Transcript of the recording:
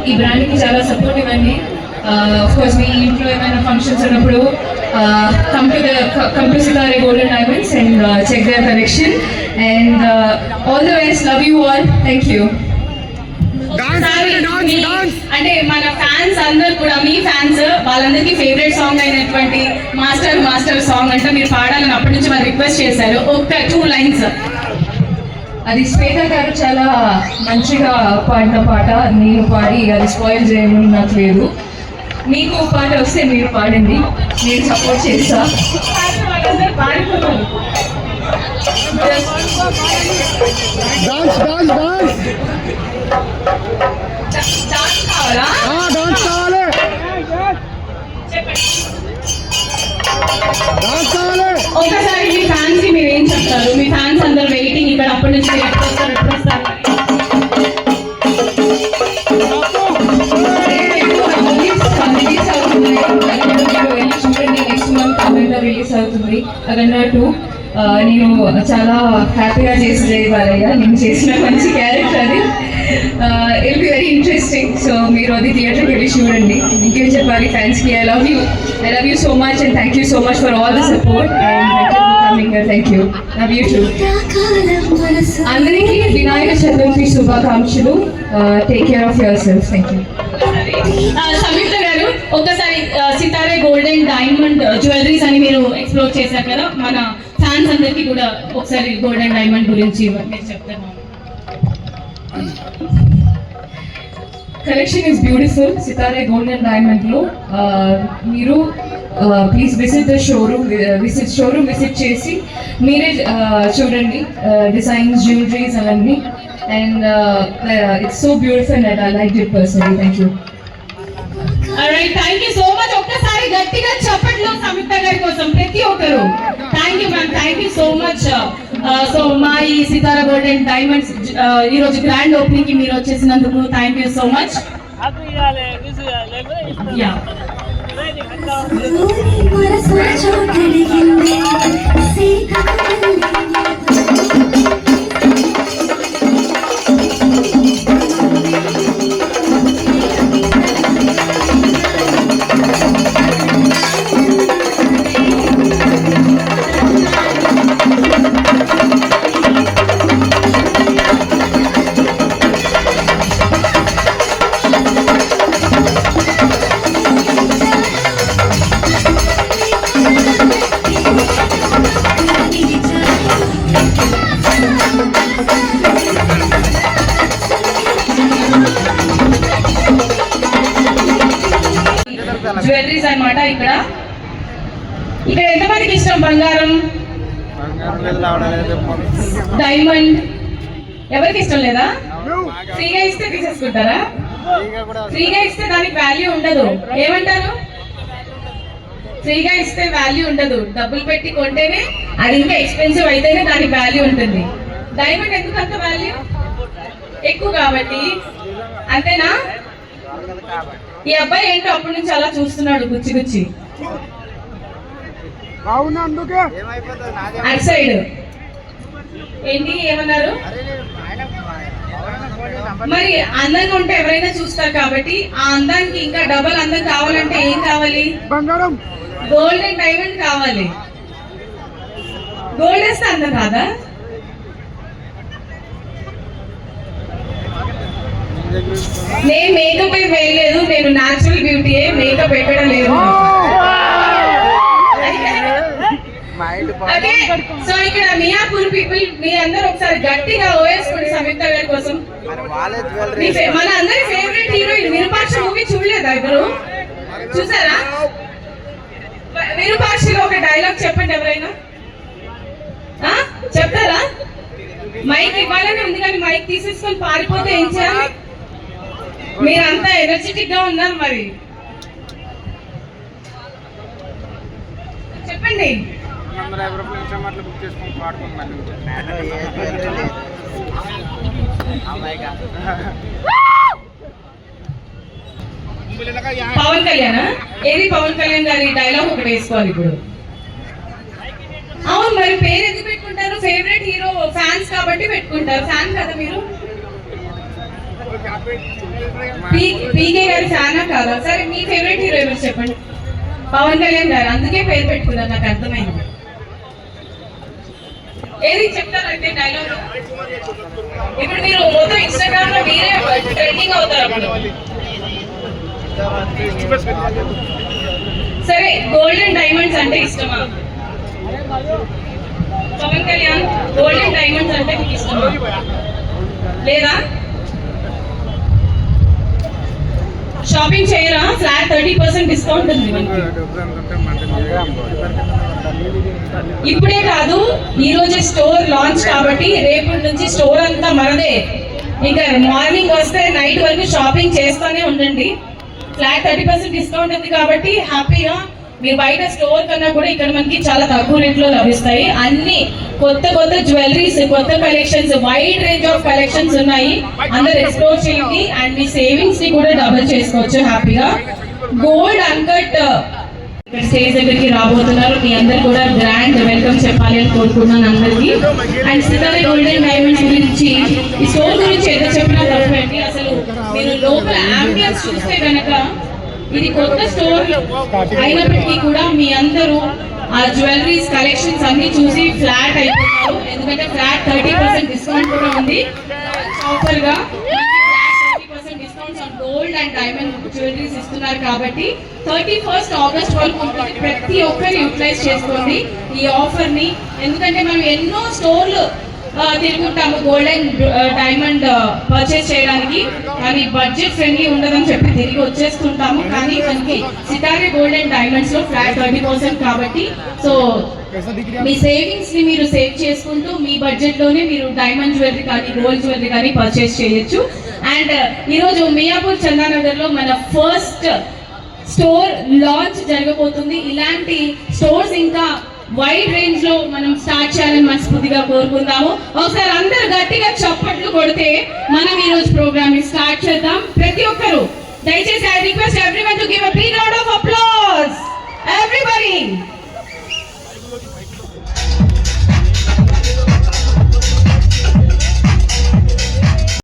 ఈ బ్రాండ్కి చాలా సపోర్ట్ ఇవ్వండి. ఆఫ్ కోర్స్ మీ ఇంట్లో ఏమైనా ఫంక్షన్స్ ఉన్నప్పుడు come to Sitare Golden Diamonds and check their collection and all the best. Love you all. Thank you. అంటే మన ఫ్యాన్స్ అందరు కూడా మీ ఫ్యాన్స్ వాళ్ళందరికీ ఫేవరెట్ సాంగ్ అయినటువంటి మాస్టర్ మాస్టర్ సాంగ్ అంటే మీరు పాడాలని అప్పటి నుంచి వాళ్ళు రిక్వెస్ట్ చేశారు. ఒక 2 lines. అది శ్వేత గారు చాలా మంచిగా పాడిన పాట, నేను పాడి అది స్పాయిల్ చేయడం నాకు లేదు. మీకు పాట వస్తే మీరు పాడండి, నేను సపోర్ట్ చేస్తా. ఒకసారి మీ ఫ్యాన్స్ కి మీరు ఏం చెప్తారు? మీ ఫ్యాన్స్ అందరు వెయిటింగ్ ఇక్కడ, అప్పటి నుంచి మీరు ఎప్పుడు వస్తారు ఎప్పుడు వస్తారు? నెక్స్ట్ మంత్ రిలీజ్ అవుతుంది అగన్నా 2. నేను చాలా హ్యాపీగా చేసిన బాలయ్య, నేను చేసిన మంచి క్యారెక్టర్ అది. It be very interesting. So మీరు అది థియేటర్కి వెళ్ళి చూడండి. ఇంకేం చెప్పాలి ఫ్యాన్స్కి? I love you so much and thank you so much for all the support and thank you. Love you too. అందరికీ వినాయక చతుర్థి శుభాకాంక్షలు. Take care of yourself. Thank you. Samyuktha garu, ఒక్కసారి సితారే గోల్డెన్ డైమండ్ జ్యువెలరీస్ అని మీరు ఎక్స్ప్లోర్ చేశారు కదా, మన fans అందరికీ కూడా ఒకసారి గోల్డెన్ డైమండ్ గురించి మీరు చెప్తారు. Collection is beautiful. Sitare golden diamond లో మీరు please visit the showroom visit చేసి మీరే చూడండి డిజైన్స్, జ్యువెలరీస్ అవన్నీ. And it's so beautiful and I like it personally. Thank you. Alright, thank you so much. ఒక్కసారి గట్టిగా చప్పట్లు సంయుక్త గారి కోసం ప్రతి ఒక్కరు. Thank you ma'am, thank you so much. So మా ఈ సితారా గోల్డెన్ డైమండ్స్ ఈ రోజు గ్రాండ్ ఓపెనింగ్ కి మీరు వచ్చేసినందుకు థ్యాంక్ యూ సో మచ్. యా జ్యువెలరీస్ అన్నమాట. ఇక్కడ ఎంతమందికి ఇష్టం బంగారం, డైమండ్? ఎవరికి ఇష్టం లేదా? ఫ్రీగా ఇస్తే తీసేసుకుంటారా? ఫ్రీగా ఇస్తే దానికి వాల్యూ ఉండదు. ఏమంటారు? ఫ్రీగా ఇస్తే వాల్యూ ఉండదు, డబ్బులు పెట్టి కొంటేనే అది ఇంకా ఎక్స్పెన్సివ్ అయితేనే దానికి వాల్యూ ఉంటుంది. డైమండ్ ఎందుకు అంత వాల్యూ? ఎక్కువ కాబట్టి. అంతేనా? ఈ అబ్బాయి ఏంటో అప్పటి నుంచి అలా చూస్తున్నాడు గుచ్చి గుచ్చి. అటు సైడ్ ఏంటి ఏమన్నారు? మరి అందంగా ఉంటే ఎవరైనా చూస్తారు కాబట్టి ఆ అందానికి ఇంకా డబల్ అందం కావాలంటే ఏం కావాలి? గోల్డెన్ డైమండ్ కావాలి. గోల్డ్ వేస్తే అందం కాదా? నేను మేకప్ ఏం వేయలేదు, నేను న్యాచురల్ బ్యూటీయే, మేకప్ పెట్టడం లేదు. ఓకే, సో ఇక్కడ మియాపూర్ పీపుల్ మీరందరూ ఒకసారి గట్టిగా ఓయేసుకోండి సంయుక్త గారి కోసం. మన అందరి ఫేవరెట్ హీరోయిన్ విరూపాక్ష మూవీ చూడలేదా? ఇప్పుడు చూసారా? విరూపాక్షలో ఒక డైలాగ్ చెప్పండి ఎవరైనా. చెప్తారా? మైక్ ఇవ్వాలని ఉంది కానీ మైక్ తీసేసుకొని పారిపోతే ఏం చేయాలి? మీరంతా ఎనర్జెటిక్ గా ఉన్నారు, మరి చెప్పండి. పవన్ కళ్యాణ్ ఏది? పవన్ కళ్యాణ్ గారి డైలాగ్ ఒకటి వేసుకోవాలి ఇప్పుడు. అవును, మరి పేరు ఎందుకు పెట్టుకుంటారు? ఫేవరెట్ హీరో ఫ్యాన్స్ కాబట్టి పెట్టుకుంటారు. ఫ్యాన్ కదా మీరు? పీకే గారి ఫ్యానా కాదా? సరే మీ ఫేవరెట్ హీరో ఎవరు చెప్పండి? పవన్ కళ్యాణ్ గారు, అందుకే పేరు పెట్టుకున్నారు, నాకు అర్థమైంది. ఏది చెప్తారంటే డైలాగ్ ఇప్పుడు మీరు మొత్తం ఇన్స్టాగ్రామ్ లో మీరే ట్రెండింగ్ అవుతారు అప్పుడు. సరే, గోల్డెన్ డైమండ్స్ అంటే ఇష్టమా? పవన్ కళ్యాణ్, గోల్డెన్ డైమండ్స్ అంటే మీకు ఇష్టమా లేదా? షాపింగ్ చేయరా? ఫ్లాట్ 30% డిస్కౌంట్ ఉంది మనకి. ఇప్పుడే కాదు, ఈ రోజే స్టోర్ లాంచ్ కాబట్టి రేపటి నుంచి స్టోర్ అంతా మనదే. ఇంకా మార్నింగ్ వస్తే నైట్ వరకు షాపింగ్ చేస్తూనే ఉండండి. ఫ్లాట్ 30% డిస్కౌంట్ ఉంది కాబట్టి హ్యాపీగా మీరు బయట స్టోర్ కన్నా కూడా ఇక్కడ మనకి చాలా తక్కువ రేట్లో లభిస్తాయి. అన్ని కొత్త కొత్త జ్యువెలరీస్, కొత్త collections, wide range of collections ఉన్నాయి. అందరు ఎక్స్ప్లోర్ చేయండి అండ్ మీ సేవింగ్స్ ని కూడా డబుల్ చేసుకోవచ్చు హ్యాపీగా. గోల్డ్ అన్కట్ ఇక్కడ స్టేజ్ దగ్గరికి రాబోతున్నారు. మీ అందరు కూడా గ్రాండ్ వెల్కమ్ చెప్పాలి అని కోరుకున్నాను అందరికి. అండ్ సితారే గోల్డెన్ డైమండ్స్ గురించి, ఈ స్టోర్ గురించి ఏదో చెప్పినా తప్పండి. అసలు మీరు లోపల అంబియన్స్ చూస్తే కనుక ఇది కొత్త స్టోర్ అయినప్పటికీ కూడా మీ అందరూ ఆ జ్యువెలరీస్ కలెక్షన్స్ అన్ని చూసి ఫ్లాట్ అయిపోతారు. ఎందుకంటే ఫ్లాట్ 30% డిస్కౌంట్ కూడా ఉంది. ఆఫర్ గా 30% discounts on gold and diamond jewelleries ఇస్తున్నారు కాబట్టి 31st ఆగస్ట్ వరకు ఉంటుంది. ప్రతి ఒక్కరు యూటిలైజ్ చేసుకోండి ఈ ఆఫర్ ని. ఎందుకంటే మనం ఎన్నో స్టోర్లు తిరుగుంటాము గోల్డ్ అండ్ డైమండ్ పర్చేస్ చేయడానికి, కానీ బడ్జెట్ ఫ్రెండ్లీ ఉండదని చెప్పి తిరిగి వచ్చేస్తుంటాము. కానీ మనకి సితారే గోల్డ్ అండ్ డైమండ్స్ లో ఫ్లాట్ 30% కాబట్టి సో మీ సేవింగ్స్ ని మీరు సేవ్ చేసుకుంటూ మీ బడ్జెట్ లోనే మీరు డైమండ్ జ్యువెలరీ కానీ గోల్డ్ జ్యువెలరీ కానీ పర్చేస్ చేయొచ్చు. అండ్ ఈరోజు మియాపూర్ చందానగర్ లో మన ఫస్ట్ స్టోర్ లాంచ్ జరగబోతుంది. ఇలాంటి స్టోర్స్ ఇంకా వైడ్ రేంజ్ లో మనం స్టార్ట్ చేయాలని మనస్ఫూర్తిగా కోరుకుందాము. ఒకసారి అందరు గట్టిగా చప్పట్లు కొడితే మనం ఈ రోజు ప్రోగ్రామ్ ని స్టార్ట్ చేద్దాం. ప్రతి ఒక్కరు దయచేసి I request everyone to give a big round of applause. Everybody